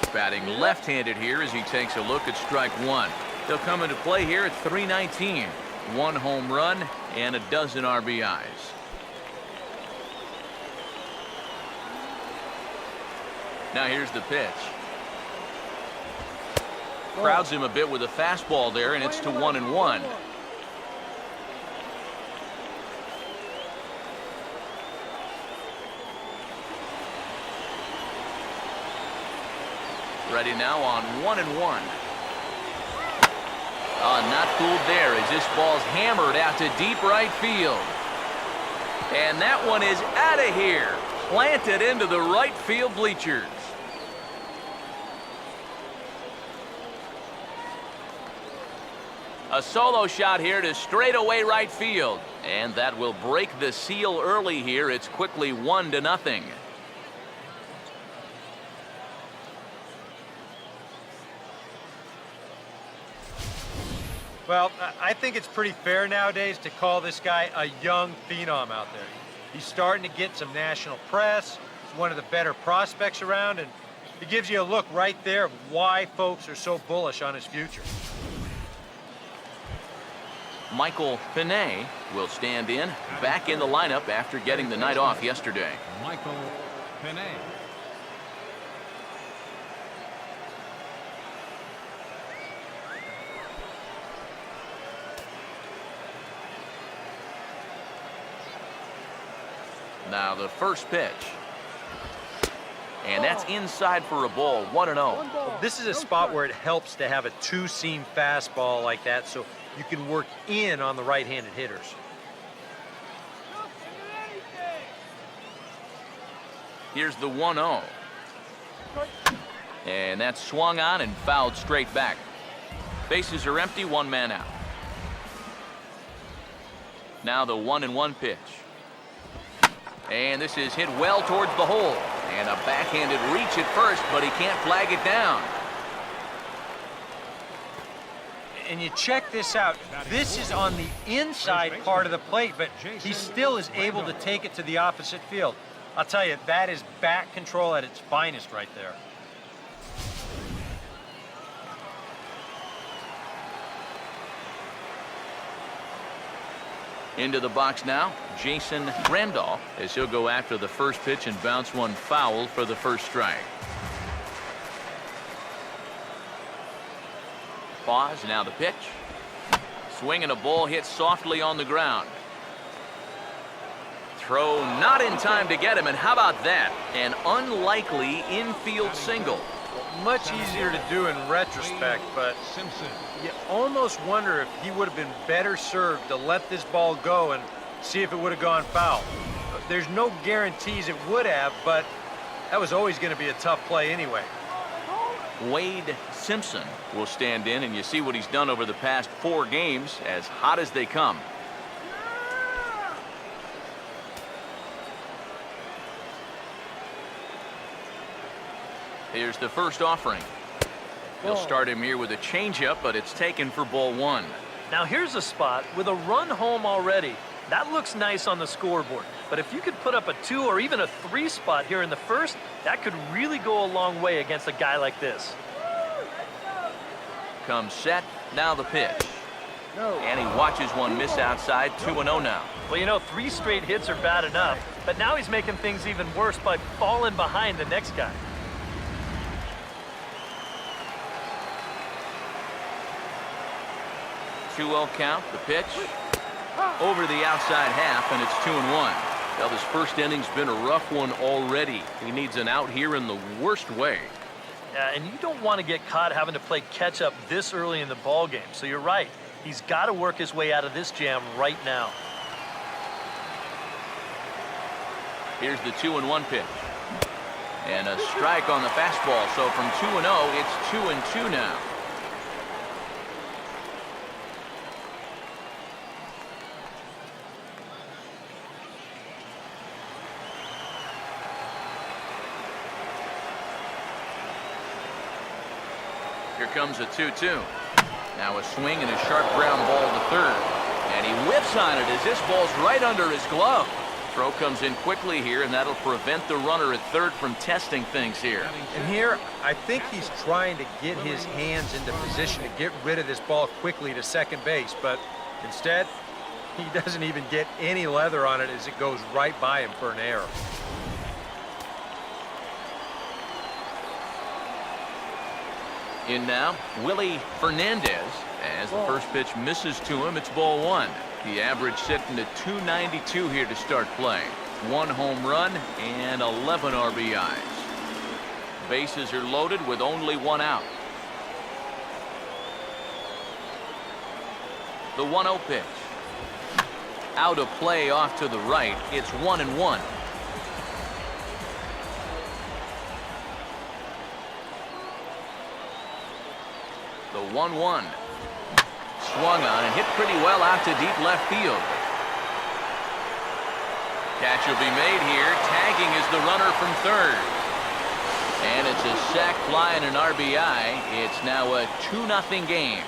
batting left-handed here as he takes a look at strike one. He'll come into play here at 319. 1 home run and a dozen RBIs. Now here's the pitch. Crowds him a bit with a fastball there, and it's to 1-1. Ready now on 1-1. Not fooled there as this ball's hammered out to deep right field. And that one is out of here. Planted into the right field bleachers. A solo shot here to straightaway right field. And that will break the seal early here. It's quickly 1-0. Well, I think it's pretty fair nowadays to call this guy a young phenom out there. He's starting to get some national press. He's one of the better prospects around, and it gives you a look right there of why folks are so bullish on his future. Michael Pinay will stand in, back in the lineup after getting the night off yesterday. Michael Pinay. Now the first pitch. And that's inside for a ball, 1-0. This is a spot where it helps to have a two-seam fastball like that so you can work in on the right-handed hitters. Here's the 1-0. And that's swung on and fouled straight back. Bases are empty, 1 man out. Now the 1-1 pitch. And this is hit well towards the hole. And a backhanded reach at first, but he can't flag it down. And you check this out. This is on the inside part of the plate, but he still is able to take it to the opposite field. I'll tell you, that is bat control at its finest right there. Into the box now, Jason Randolph, as he'll go after the first pitch and bounce one foul for the first strike. Pause, now the pitch. Swing and a ball hit softly on the ground. Throw not in time to get him, and how about that? An unlikely infield single. Much easier to do in retrospect, but you almost wonder if he would have been better served to let this ball go and see if it would have gone foul. There's no guarantees it would have, but that was always going to be a tough play anyway. Wade Simpson will stand in, and you see what he's done over the past 4 games, as hot as they come. Here's the first offering. He'll start him here with a changeup, but it's taken for ball 1. Now here's a spot with a run home already. That looks nice on the scoreboard. But if you could put up a 2 or even a 3 spot here in the first, that could really go a long way against a guy like this. Comes set, now the pitch. And he watches one miss outside, 2-0 now. Well, you know, 3 straight hits are bad enough, but now he's making things even worse by falling behind the next guy. 2-0 count, the pitch. Over the outside half, and it's 2-1. Well, this first inning's been a rough one already. He needs an out here in the worst way. Yeah, and you don't want to get caught having to play catch up this early in the ball game. So you're right. He's got to work his way out of this jam right now. Here's the 2-1 pitch. And a strike on the fastball. So from 2-0, it's 2-2 now. Here comes a 2-2. Now a swing and a sharp ground ball to third. And he whiffs on it as this ball's right under his glove. Throw comes in quickly here, and that'll prevent the runner at third from testing things here. And here, I think he's trying to get his hands into position to get rid of this ball quickly to second base, but instead, he doesn't even get any leather on it as it goes right by him for an error. In now, Willie Fernandez. As the first pitch misses to him, it's ball one. The average sitting at 292 here to start play. 1 home run and 11 RBIs. Bases are loaded with only 1 out. The 1-0 pitch. Out of play off to the right. It's 1-1. The 1-1. Swung on and hit pretty well out to deep left field. Catch will be made here. Tagging is the runner from third. And it's a sac fly and an RBI. It's now a 2-0 game.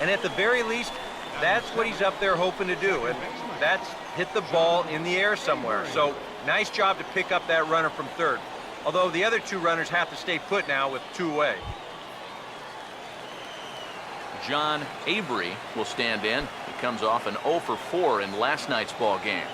And at the very least, that's what he's up there hoping to do. And that's hit the ball in the air somewhere. So nice job to pick up that runner from third. Although the other 2 runners have to stay put now with 2 away. John Avery will stand in. He comes off an 0 for 4 in last night's ball game.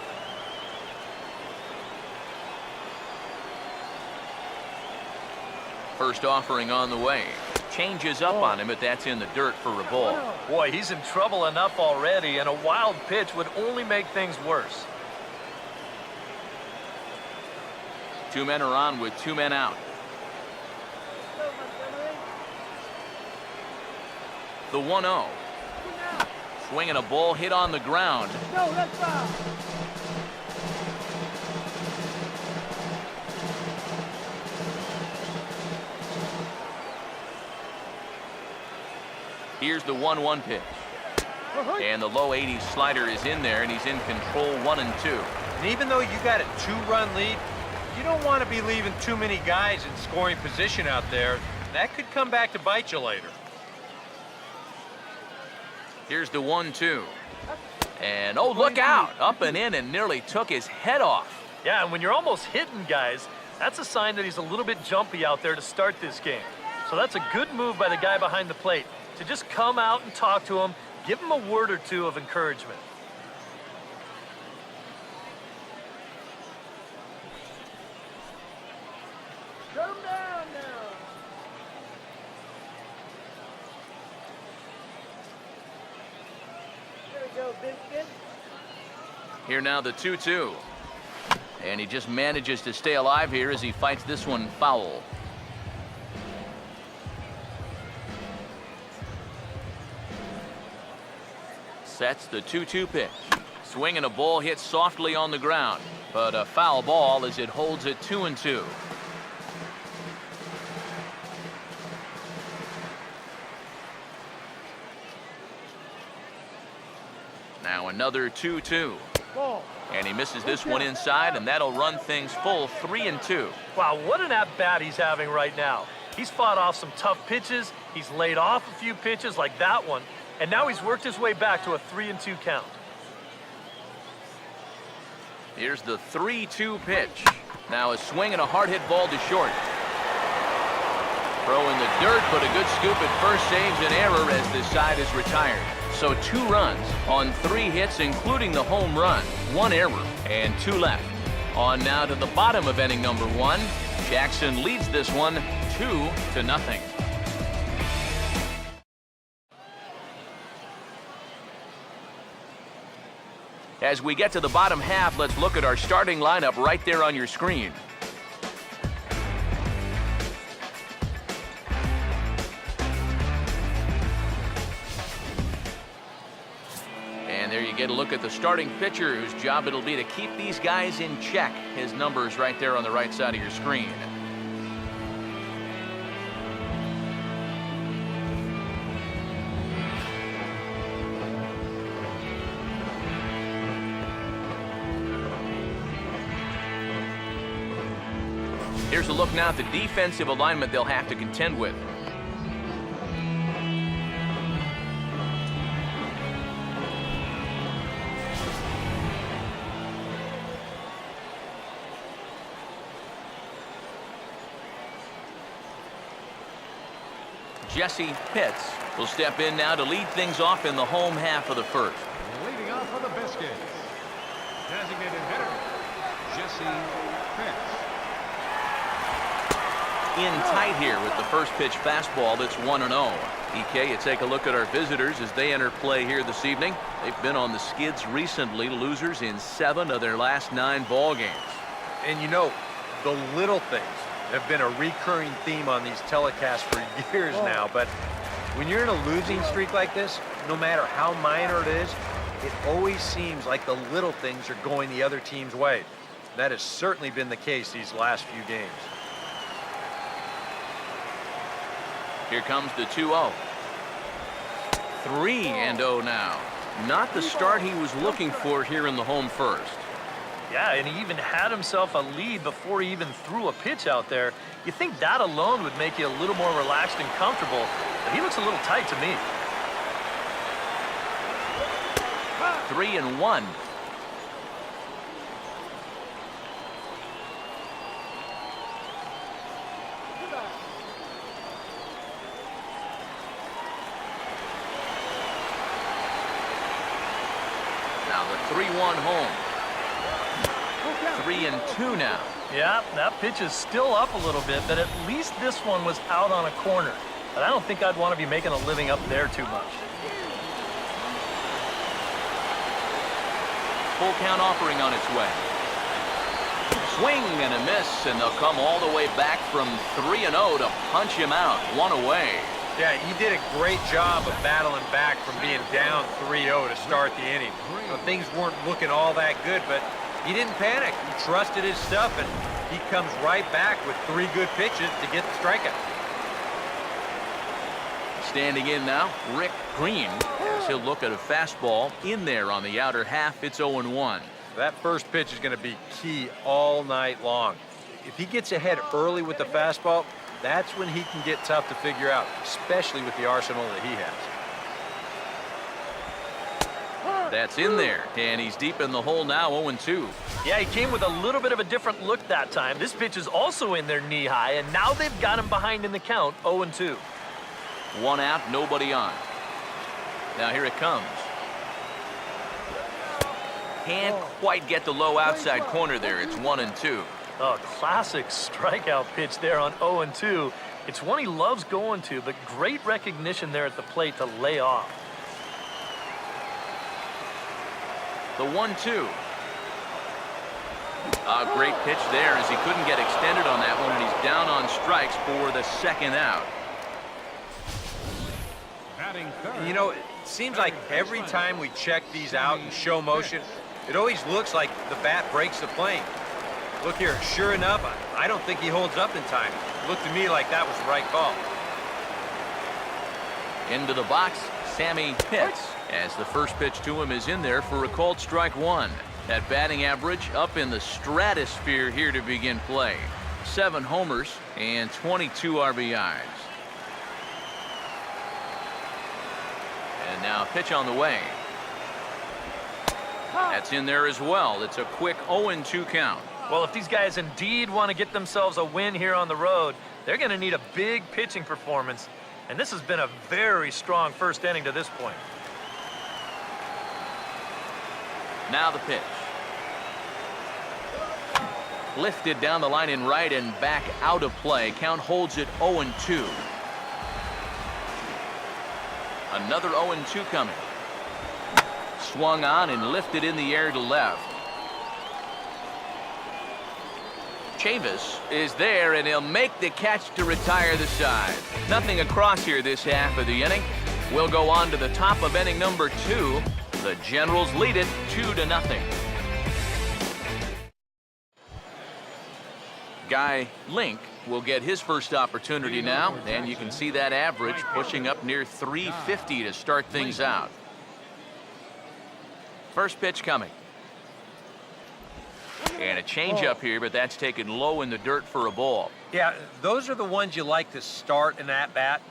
First offering on the way. Changes up on him, but that's in the dirt for a ball. Boy, he's in trouble enough already, and a wild pitch would only make things worse. 2 men are on with 2 men out. The 1-0. Swinging a ball hit on the ground. Here's the 1-1 pitch. And the low 80s slider is in there, and he's in control 1-2. And even though you got a 2-run lead, you don't want to be leaving too many guys in scoring position out there. That could come back to bite you later. Here's the 1-2. And oh, look out. Up and in and nearly took his head off. Yeah, and when you're almost hitting guys, that's a sign that he's a little bit jumpy out there to start this game. So that's a good move by the guy behind the plate to just come out and talk to him, give him a word or 2 of encouragement. Come down now. There we go, Biscuit. Here now the 2-2. And he just manages to stay alive here as he fights this one foul. Sets the 2-2 pitch. Swinging a ball hit softly on the ground, but a foul ball as it holds it 2-2. Now another 2-2. And he misses this one inside, and that'll run things full 3-2. Wow, what an at-bat he's having right now. He's fought off some tough pitches. He's laid off a few pitches like that one. And now he's worked his way back to a 3-2 count. Here's the 3-2 pitch. Now a swing and a hard hit ball to short. Throw in the dirt, but a good scoop at first saves an error as this side is retired. So 2 runs on 3 hits, including the home run, 1 error, and 2 left. On now to the bottom of inning number 1. Jackson leads this one 2-0. As we get to the bottom half, let's look at our starting lineup right there on your screen. And there you get a look at the starting pitcher whose job it'll be to keep these guys in check. His number's right there on the right side of your screen. Here's a look now at the defensive alignment they'll have to contend with. Jesse Pitts will step in now to lead things off in the home half of the first. Leading off for the Biscuits, designated hitter, Jesse Pitts. In tight here with the first pitch fastball that's 1-0. EK, you take a look at our visitors as they enter play here this evening. They've been on the skids recently, losers in 7 of their last 9 ball games. And you know, the little things have been a recurring theme on these telecasts for years now, but when you're in a losing streak like this, no matter how minor it is, it always seems like the little things are going the other team's way. That has certainly been the case these last few games. Here comes the 2-0. 3-0 now. Not the start he was looking for here in the home first. Yeah, and he even had himself a lead before he even threw a pitch out there. You think that alone would make you a little more relaxed and comfortable, but he looks a little tight to me. 3-1. Now the 3-1 home. 3-2 now. Yeah, that pitch is still up a little bit, but at least this one was out on a corner. But I don't think I'd want to be making a living up there too much. Full count offering on its way. Swing and a miss, and they'll come all the way back from 3-0 to punch him out. 1 away. Yeah, he did a great job of battling back from being down 3-0 to start the inning. You know, things weren't looking all that good, but he didn't panic. He trusted his stuff, and he comes right back with 3 good pitches to get the strikeout. Standing in now, Rick Green, as he'll look at a fastball in there on the outer half. It's 0-1. That first pitch is going to be key all night long. If he gets ahead early with the fastball, that's when he can get tough to figure out, especially with the arsenal that he has. That's in there, and he's deep in the hole now, 0-2. Yeah, he came with a little bit of a different look that time. This pitch is also in there knee-high, and now they've got him behind in the count, 0-2. 1 out, nobody on. Now here it comes. Can't quite get the low outside corner there. It's 1-2. Oh, classic strikeout pitch there on 0-2. It's one he loves going to, but great recognition there at the plate to lay off. The 1-2. A great pitch there as he couldn't get extended on that one, and he's down on strikes for the 2nd out. Batting third. You know, it seems like every time we check these out in show motion, it always looks like the bat breaks the plane. Look here, sure enough, I don't think he holds up in time. It looked to me like that was the right call. Into the box, Sammy Pitts, as the first pitch to him is in there for a called strike 1. That batting average up in the stratosphere here to begin play. 7 homers and 22 RBIs. And now a pitch on the way. That's in there as well. It's a quick 0-2 count. Well, if these guys indeed want to get themselves a win here on the road, they're going to need a big pitching performance. And this has been a very strong first inning to this point. Now the pitch. Lifted down the line in right and back out of play. Count holds it 0-2. Another 0-2 coming. Swung on and lifted in the air to left. Chavis is there, and he'll make the catch to retire the side. Nothing across here this half of the inning. We'll go on to the top of inning number 2. The Generals lead it 2-0. Guy Link will get his first opportunity now, and you can see that average pushing up near 350 to start things out. First pitch coming. And a changeup here, but that's taken low in the dirt for a ball. Yeah, those are the ones you like to start in at bat.